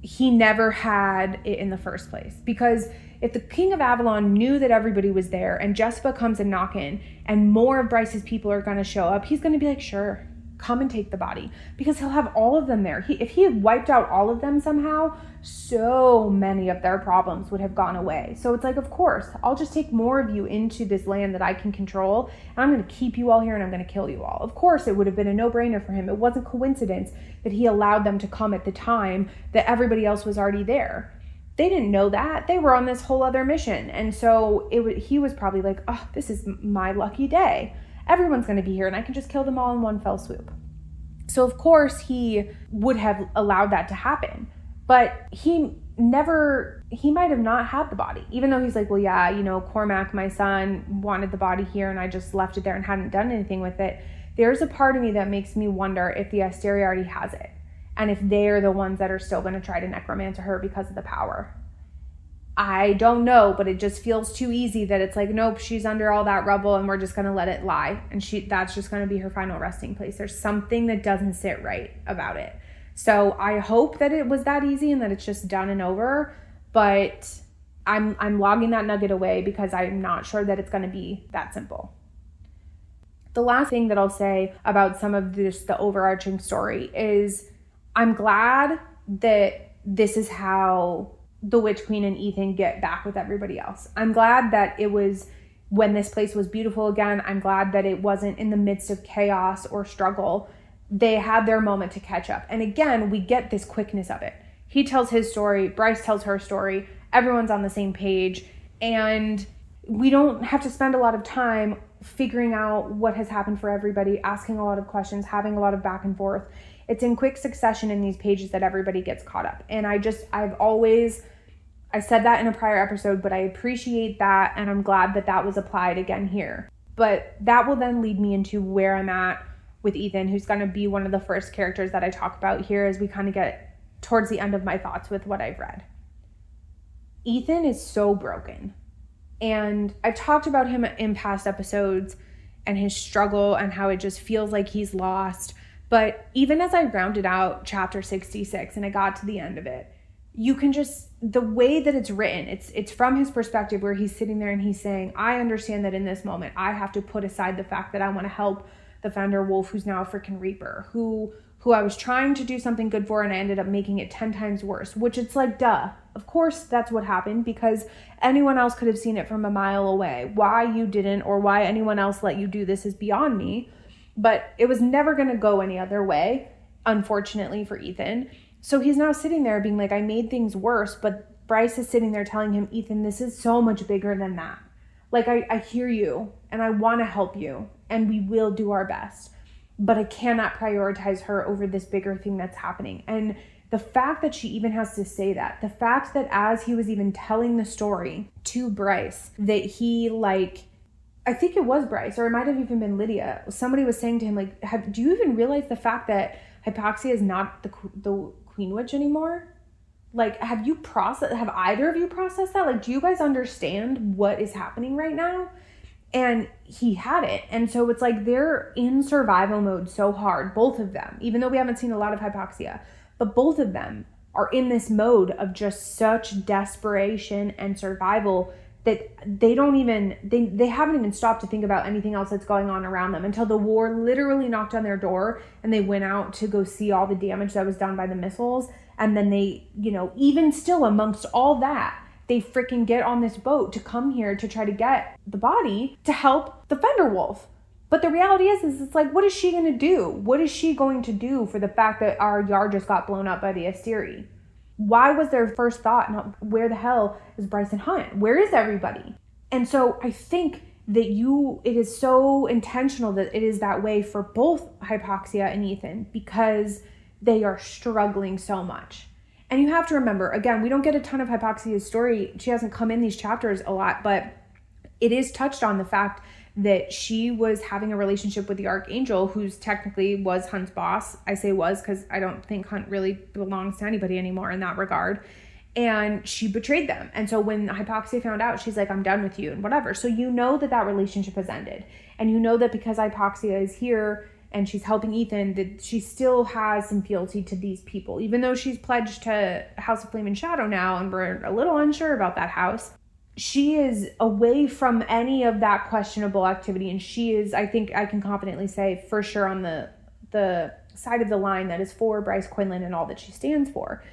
he never had it in the first place. Because if the King of Avalon knew that everybody was there and Jessica comes and knock in and more of Bryce's people are going to show up, he's going to be like, sure, come and take the body, because he'll have all of them there. If he had wiped out all of them somehow, so many of their problems would have gone away. So it's like, of course, I'll just take more of you into this land that I can control, and I'm going to keep you all here and I'm going to kill you all. Of course, it would have been a no-brainer for him. It wasn't coincidence that he allowed them to come at the time that everybody else was already there. They didn't know that. They were on this whole other mission. And so he was probably like, oh, this is my lucky day. Everyone's going to be here and I can just kill them all in one fell swoop. So of course he would have allowed that to happen, but he might have not had the body, even though he's like, well, yeah, Cormac, my son, wanted the body here and I just left it there and hadn't done anything with it. There's a part of me that makes me wonder if the Asteri already has it and if they're the ones that are still going to try to necromancer her because of the power. I don't know, but it just feels too easy that it's like, nope, she's under all that rubble and we're just going to let it lie. And that's just going to be her final resting place. There's something that doesn't sit right about it. So I hope that it was that easy and that it's just done and over, but I'm logging that nugget away because I'm not sure that it's going to be that simple. The last thing that I'll say about some of the overarching story is I'm glad that this is how the Witch Queen and Ethan get back with everybody else. I'm glad that it was when this place was beautiful again. I'm glad that it wasn't in the midst of chaos or struggle. They had their moment to catch up. And again, we get this quickness of it. He tells his story, Bryce tells her story, everyone's on the same page, and we don't have to spend a lot of time figuring out what has happened for everybody, asking a lot of questions, having a lot of back and forth. It's in quick succession in these pages that everybody gets caught up. And I said that in a prior episode, but I appreciate that, and I'm glad that that was applied again here. But that will then lead me into where I'm at with Ethan, who's going to be one of the first characters that I talk about here as we kind of get towards the end of my thoughts with what I've read. Ethan is so broken. And I've talked about him in past episodes and his struggle and how it just feels like he's lost. But even as I rounded out chapter 66 and I got to the end of it, you can just, the way that it's written, it's from his perspective where he's sitting there and he's saying, I understand that in this moment, I have to put aside the fact that I want to help the Fender Wolf, who's now a freaking Reaper, who I was trying to do something good for and I ended up making it 10 times worse, which it's like, duh. Of course that's what happened because anyone else could have seen it from a mile away. Why you didn't or why anyone else let you do this is beyond me. But it was never going to go any other way, unfortunately for Ethan. So he's now sitting there being like, I made things worse, but Bryce is sitting there telling him, Ethan, this is so much bigger than that. Like, I hear you and I want to help you and we will do our best, but I cannot prioritize her over this bigger thing that's happening. And the fact that she even has to say that, the fact that as he was even telling the story to Bryce, that he like, I think it was Bryce, or it might have even been Lydia. Somebody was saying to him, like, do you even realize the fact that Hypaxia is not the Queen Witch anymore? Like, have either of you processed that? Like, do you guys understand what is happening right now? And he had it. And so it's like they're in survival mode so hard, both of them, even though we haven't seen a lot of Hypaxia, but both of them are in this mode of just such desperation and survival that they haven't even stopped to think about anything else that's going on around them until the war literally knocked on their door and they went out to go see all the damage that was done by the missiles. And then they, even still amongst all that, they freaking get on this boat to come here to try to get the body to help the Fenderwolf. But the reality is it's like, what is she going to do? What is she going to do for the fact that our yard just got blown up by the Asteri? Why was their first thought, not where the hell is Bryson Hunt? Where is everybody? And so I think that it is so intentional that it is that way for both Hypaxia and Ethan because they are struggling so much. And you have to remember, again, we don't get a ton of Hypaxia's story. She hasn't come in these chapters a lot, but it is touched on the fact that she was having a relationship with the Archangel, who's technically was Hunt's boss. I say was because I don't think Hunt really belongs to anybody anymore in that regard. And she betrayed them. And so when Hypaxia found out, she's like, I'm done with you and whatever. So you know that relationship has ended. And you know that because Hypaxia is here and she's helping Ethan, that she still has some fealty to these people. Even though she's pledged to House of Flame and Shadow now, and we're a little unsure about that house, she is away from any of that questionable activity. And she is, I think I can confidently say, for sure on the side of the line that is for Bryce Quinlan and all that she stands for.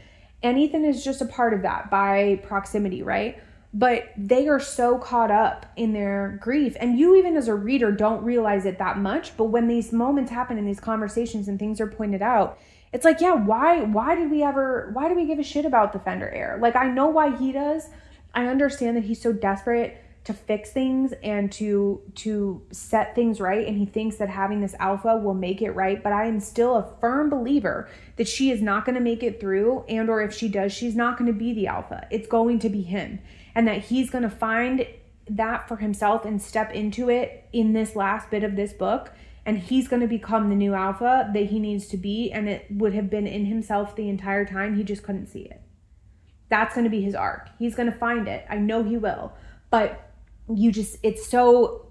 And Ethan is just a part of that by proximity, right? But they are so caught up in their grief. And you even as a reader don't realize it that much. But when these moments happen in these conversations and things are pointed out, it's like, yeah, why do we give a shit about the Fender heir? Like, I know why he does. I understand that he's so desperate to fix things and to set things right. And he thinks that having this alpha will make it right. But I am still a firm believer that she is not going to make it through. And or if she does, she's not going to be the alpha. It's going to be him. And that he's going to find that for himself and step into it in this last bit of this book. And he's going to become the new alpha that he needs to be. And it would have been in himself the entire time. He just couldn't see it. That's going to be his arc. He's going to find it. I know he will. But it's so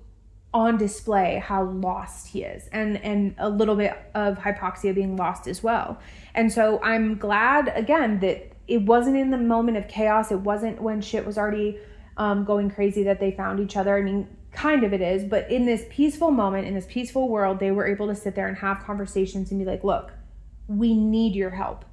on display how lost he is. And a little bit of Hypaxia being lost as well. And so I'm glad, again, that it wasn't in the moment of chaos. It wasn't when shit was already going crazy that they found each other. I mean, kind of it is. But in this peaceful moment, in this peaceful world, they were able to sit there and have conversations and be like, look, we need your help.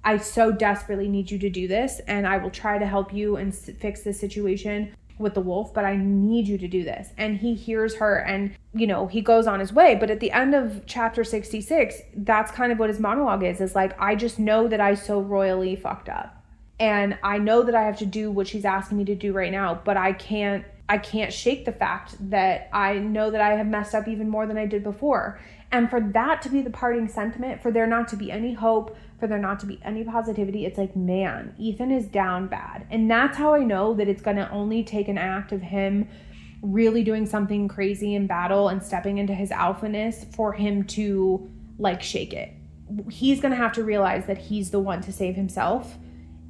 I so desperately need you to do this, and I will try to help you and fix this situation with the wolf, but I need you to do this. And he hears her and, he goes on his way. But at the end of chapter 66, that's kind of what his monologue is like, I just know that I so royally fucked up. And I know that I have to do what she's asking me to do right now, but I can't shake the fact that I know that I have messed up even more than I did before. And for that to be the parting sentiment, for there not to be any hope, for there not to be any positivity, it's like, man, Ethan is down bad. And that's how I know that it's going to only take an act of him really doing something crazy in battle and stepping into his alphaness for him to shake it. He's going to have to realize that he's the one to save himself.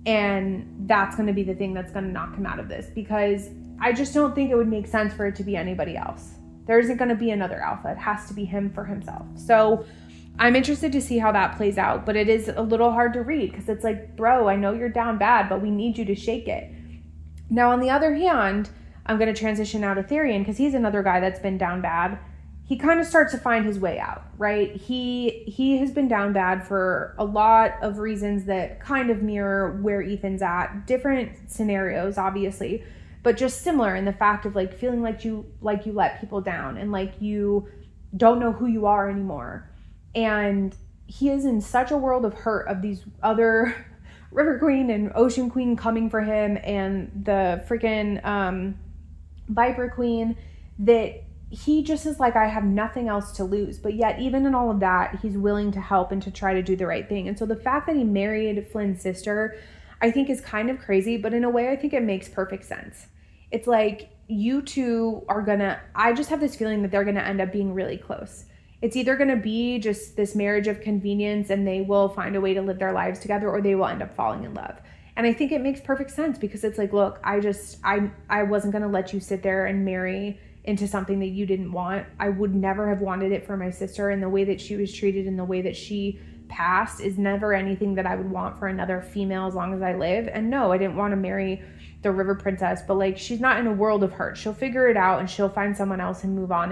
And that's going to be the thing that's going to knock him out of this, because I just don't think it would make sense for it to be anybody else. There isn't going to be another alpha. It has to be him for himself. So I'm interested to see how that plays out, but it is a little hard to read because it's like, bro, I know you're down bad, but we need you to shake it. Now, on the other hand, I'm going to transition now to Therian because he's another guy that's been down bad. He kind of starts to find his way out, right? He has been down bad for a lot of reasons that kind of mirror where Ethan's at. Different scenarios, obviously, but just similar in the fact of feeling like you let people down and you don't know who you are anymore. And he is in such a world of hurt of these other River Queen and Ocean Queen coming for him and the freaking Viper Queen, that he just is like, I have nothing else to lose. But yet, even in all of that, he's willing to help and to try to do the right thing. And so the fact that he married Flynn's sister, I think is kind of crazy, but in a way, I think it makes perfect sense. It's like, you two are gonna, I just have this feeling that they're gonna end up being really close. It's either going to be just this marriage of convenience and they will find a way to live their lives together, or they will end up falling in love. And I think it makes perfect sense because it's like, look, I wasn't going to let you sit there and marry into something that you didn't want. I would never have wanted it for my sister, and the way that she was treated and the way that she passed is never anything that I would want for another female as long as I live. And no, I didn't want to marry the River Princess, but like, she's not in a world of hurt. She'll figure it out and she'll find someone else and move on,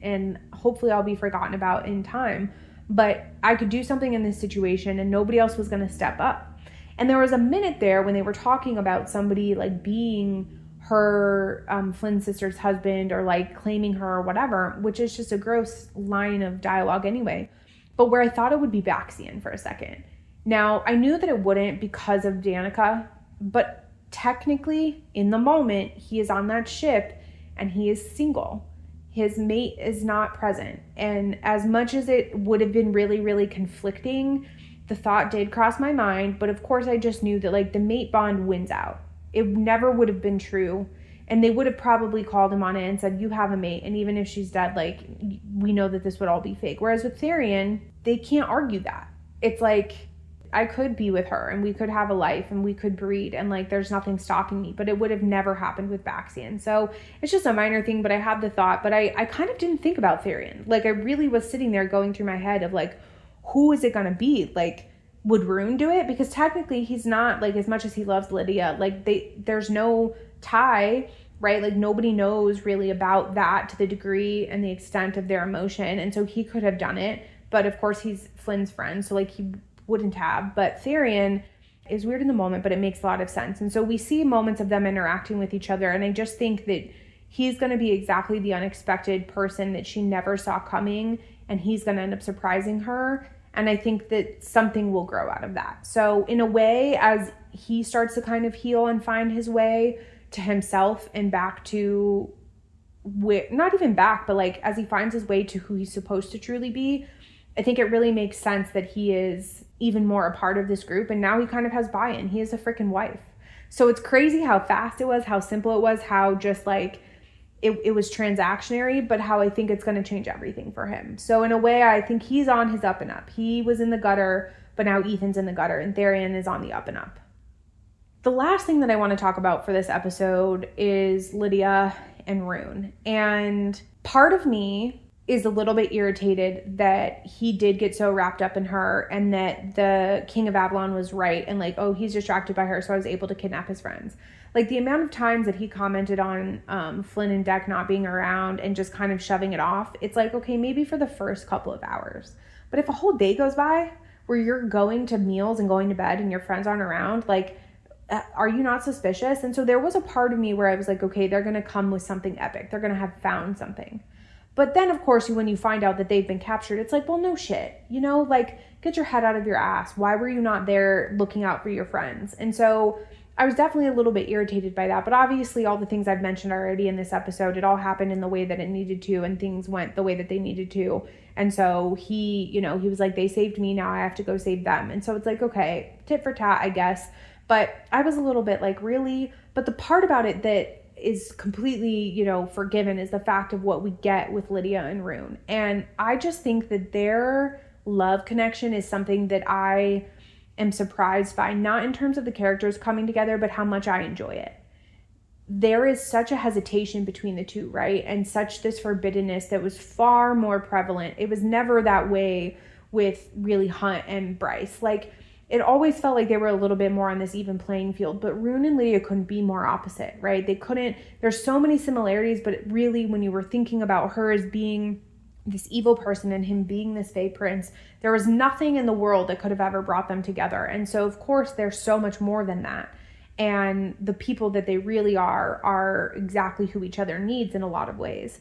and hopefully I'll be forgotten about in time. But I could do something in this situation and nobody else was going to step up. And there was a minute there when they were talking about somebody like being her Flynn's sister's husband, or like claiming her or whatever, which is just a gross line of dialogue anyway. But where I thought it would be Baxian for a second. Now, I knew that it wouldn't because of Danica, but technically in the moment he is on that ship and he is single. His mate is not present. And as much as it would have been really, really conflicting, the thought did cross my mind. But of course, I just knew that like the mate bond wins out. It never would have been true. And they would have probably called him on it and said, you have a mate. And even if she's dead, like, we know that this would all be fake. Whereas with Tharian, they can't argue that. It's like, I could be with her and we could have a life and we could breed and like there's nothing stopping me, but it would have never happened with Baxian. So it's just a minor thing, but I had the thought, but I kind of didn't think about Tharian. Like, I really was sitting there going through my head of like, who is it going to be? Like, would Rune do it? Because technically he's not, like, as much as he loves Lydia, like there's no tie, right? Like, nobody knows really about that to the degree and the extent of their emotion. And so he could have done it, but of course he's Flynn's friend. So like, he wouldn't have. But Tharian is weird in the moment, but it makes a lot of sense. And so we see moments of them interacting with each other, and I just think that he's going to be exactly the unexpected person that she never saw coming, and he's going to end up surprising her. And I think that something will grow out of that. So in a way, as he starts to kind of heal and find his way to himself and back to not even back, but like as he finds his way to who he's supposed to truly be, I think it really makes sense that he is even more a part of this group. And now he kind of has buy-in. He is a freaking wife. So it's crazy how fast it was, how simple it was, how just like it was transactionary, but how I think it's going to change everything for him. So in a way, I think he's on his up and up. He was in the gutter, but now Ethan's in the gutter, and Tharian is on the up and up. The last thing that I want to talk about for this episode is Lydia and Rune. And part of me is a little bit irritated that he did get so wrapped up in her, and that the King of Avalon was right, and like, oh, he's distracted by her, so I was able to kidnap his friends. Like, the amount of times that he commented on Flynn and Deck not being around and just kind of shoving it off, it's like, okay, maybe for the first couple of hours. But if a whole day goes by where you're going to meals and going to bed and your friends aren't around, like, are you not suspicious? And so there was a part of me where I was like, okay, they're going to come with something epic. They're going to have found something. But then, of course, when you find out that they've been captured, it's like, well, no shit. You know, like, get your head out of your ass. Why were you not there looking out for your friends? And so I was definitely a little bit irritated by that. But obviously, all the things I've mentioned already in this episode, it all happened in the way that it needed to, and things went the way that they needed to. And so he was like, they saved me, now I have to go save them. And so it's like, okay, tit for tat, I guess. But I was a little bit like, really? But the part about it that is completely, forgiven is the fact of what we get with Lydia and Rune. And I just think that their love connection is something that I am surprised by, not in terms of the characters coming together, but how much I enjoy it. There is such a hesitation between the two, right? And such this forbiddenness that was far more prevalent. It was never that way with really Hunt and Bryce. Like, it always felt like they were a little bit more on this even playing field, but Rune and Lydia couldn't be more opposite, right? They couldn't, there's so many similarities, but really when you were thinking about her as being this evil person and him being this Fae prince, there was nothing in the world that could have ever brought them together. And so of course there's so much more than that. And the people that they really are exactly who each other needs in a lot of ways.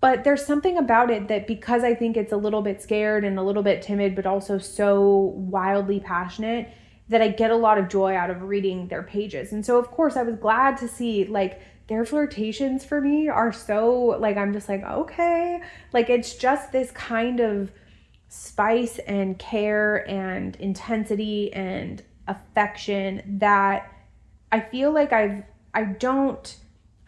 But there's something about it that, because I think it's a little bit scared and a little bit timid, but also so wildly passionate, that I get a lot of joy out of reading their pages. And so, of course, I was glad to see, like, their flirtations for me are so, like, I'm just like, okay. Like, it's just this kind of spice and care and intensity and affection that I feel like I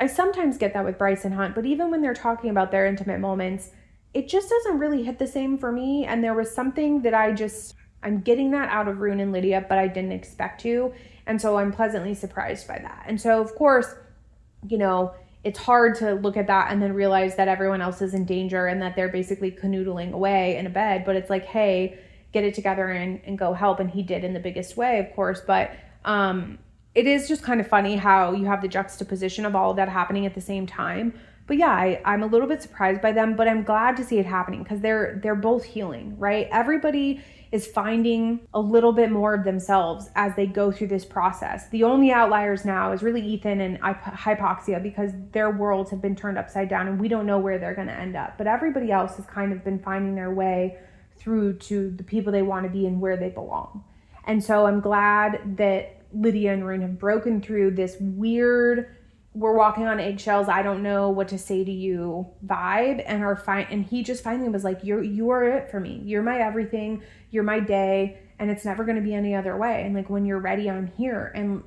sometimes get that with Bryce and Hunt, but even when they're talking about their intimate moments, it just doesn't really hit the same for me. And there was something that I'm getting that out of Rune and Lydia, but I didn't expect to. And so I'm pleasantly surprised by that. And so, of course, you know, it's hard to look at that and then realize that everyone else is in danger and that they're basically canoodling away in a bed. But it's like, hey, get it together and go help. And he did in the biggest way, of course. But it is just kind of funny how you have the juxtaposition of all of that happening at the same time. But yeah, I'm a little bit surprised by them, but I'm glad to see it happening because they're both healing, right? Everybody is finding a little bit more of themselves as they go through this process. The only outliers now is really Ethan and Hypoxia, because their worlds have been turned upside down and we don't know where they're going to end up. But everybody else has kind of been finding their way through to the people they want to be and where they belong. And so I'm glad that Lydia and Rune have broken through this weird, we're walking on eggshells, I don't know what to say to you vibe, and are fine. And he just finally was like, you are it for me. You're my everything. You're my day. And it's never going to be any other way. And like, when you're ready, I'm here. And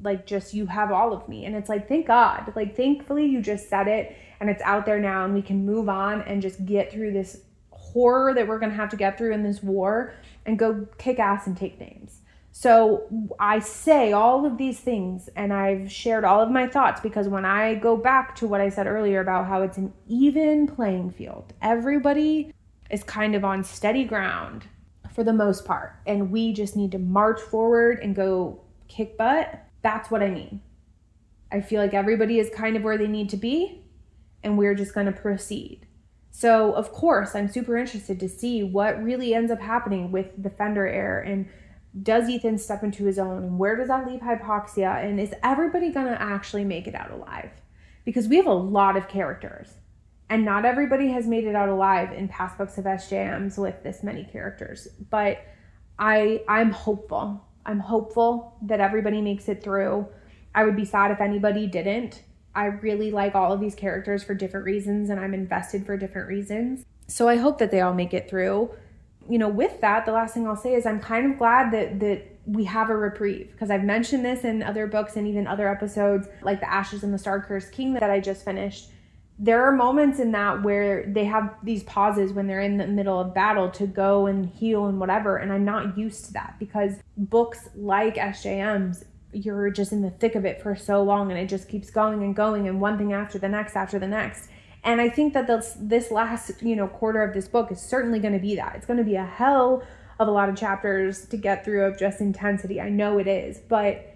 like, just, you have all of me. And it's like, thank God, like, thankfully you just said it and it's out there now and we can move on and just get through this horror that we're going to have to get through in this war and go kick ass and take names. So I say all of these things and I've shared all of my thoughts because when I go back to what I said earlier about how it's an even playing field, everybody is kind of on steady ground for the most part. And we just need to march forward and go kick butt. That's what I mean. I feel like everybody is kind of where they need to be and we're just going to proceed. So of course, I'm super interested to see what really ends up happening with the Fender heir, and does Ethan step into his own, and where does that leave Hypoxia, and is everybody going to actually make it out alive? Because we have a lot of characters and not everybody has made it out alive in past books of SJMs with this many characters. But I'm hopeful. I'm hopeful that everybody makes it through. I would be sad if anybody didn't. I really like all of these characters for different reasons and I'm invested for different reasons. So I hope that they all make it through. You know, with that, the last thing I'll say is I'm kind of glad that we have a reprieve, because I've mentioned this in other books and even other episodes, like The Ashes and the Star-Cursed King that I just finished. There are moments in that where they have these pauses when they're in the middle of battle to go and heal and whatever, and I'm not used to that because books like SJMs, you're just in the thick of it for so long and it just keeps going and going and one thing after the next after the next. And I think that this last, quarter of this book is certainly going to be that. It's going to be a hell of a lot of chapters to get through of just intensity. I know it is, but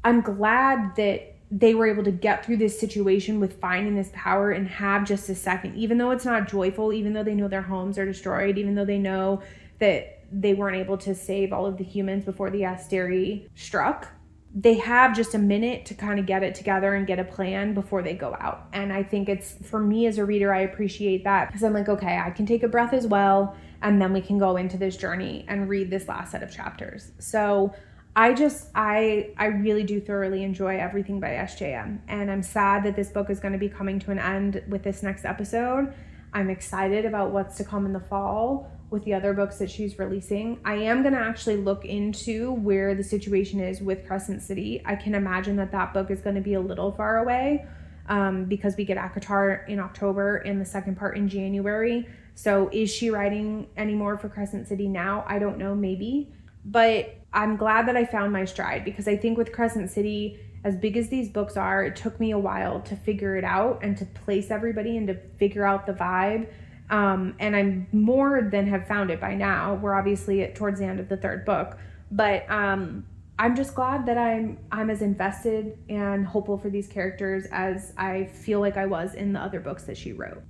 I'm glad that they were able to get through this situation with finding this power and have just a second, even though it's not joyful, even though they know their homes are destroyed, even though they know that they weren't able to save all of the humans before the Asteri struck. They have just a minute to kind of get it together and get a plan before they go out. And I think it's, for me as a reader, I appreciate that because I'm like, okay, I can take a breath as well. And then we can go into this journey and read this last set of chapters. So I really do thoroughly enjoy everything by SJM. And I'm sad that this book is going to be coming to an end with this next episode. I'm excited about what's to come in the fall with the other books that she's releasing. I am going to actually look into where the situation is with Crescent City. I can imagine that book is going to be a little far away because we get ACOTAR in October and the second part in January. So is she writing any more for Crescent City now? I don't know, maybe. But I'm glad that I found my stride because I think with Crescent City, as big as these books are, it took me a while to figure it out and to place everybody and to figure out the vibe. And I'm more than have found it by now. We're obviously towards the end of the third book, but I'm just glad that I'm as invested and hopeful for these characters as I feel like I was in the other books that she wrote.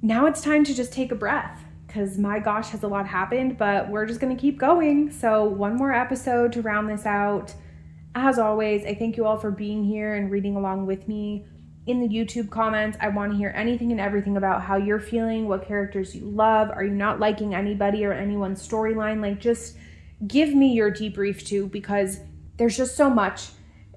Now it's time to just take a breath because my gosh, has a lot happened, but we're just going to keep going. So one more episode to round this out. As always, I thank you all for being here and reading along with me. in the YouTube comments. I want to hear anything and everything about how you're feeling, what characters you love. Are you not liking anybody or anyone's storyline? Like, just give me your debrief too, because there's just so much,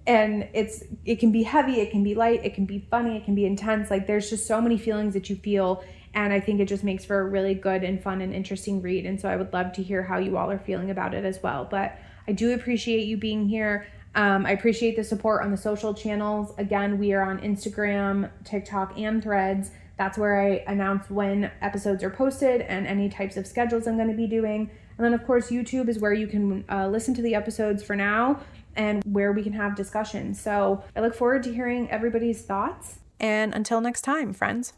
and it can be heavy, it can be light, it can be funny, it can be intense. Like, there's just so many feelings that you feel, and I think it just makes for a really good and fun and interesting read. And so I would love to hear how you all are feeling about it as well. But I do appreciate you being here. I appreciate the support on the social channels. Again, we are on Instagram, TikTok, and Threads. That's where I announce when episodes are posted and any types of schedules I'm going to be doing. And then, of course, YouTube is where you can listen to the episodes for now and where we can have discussions. So I look forward to hearing everybody's thoughts. And until next time, friends.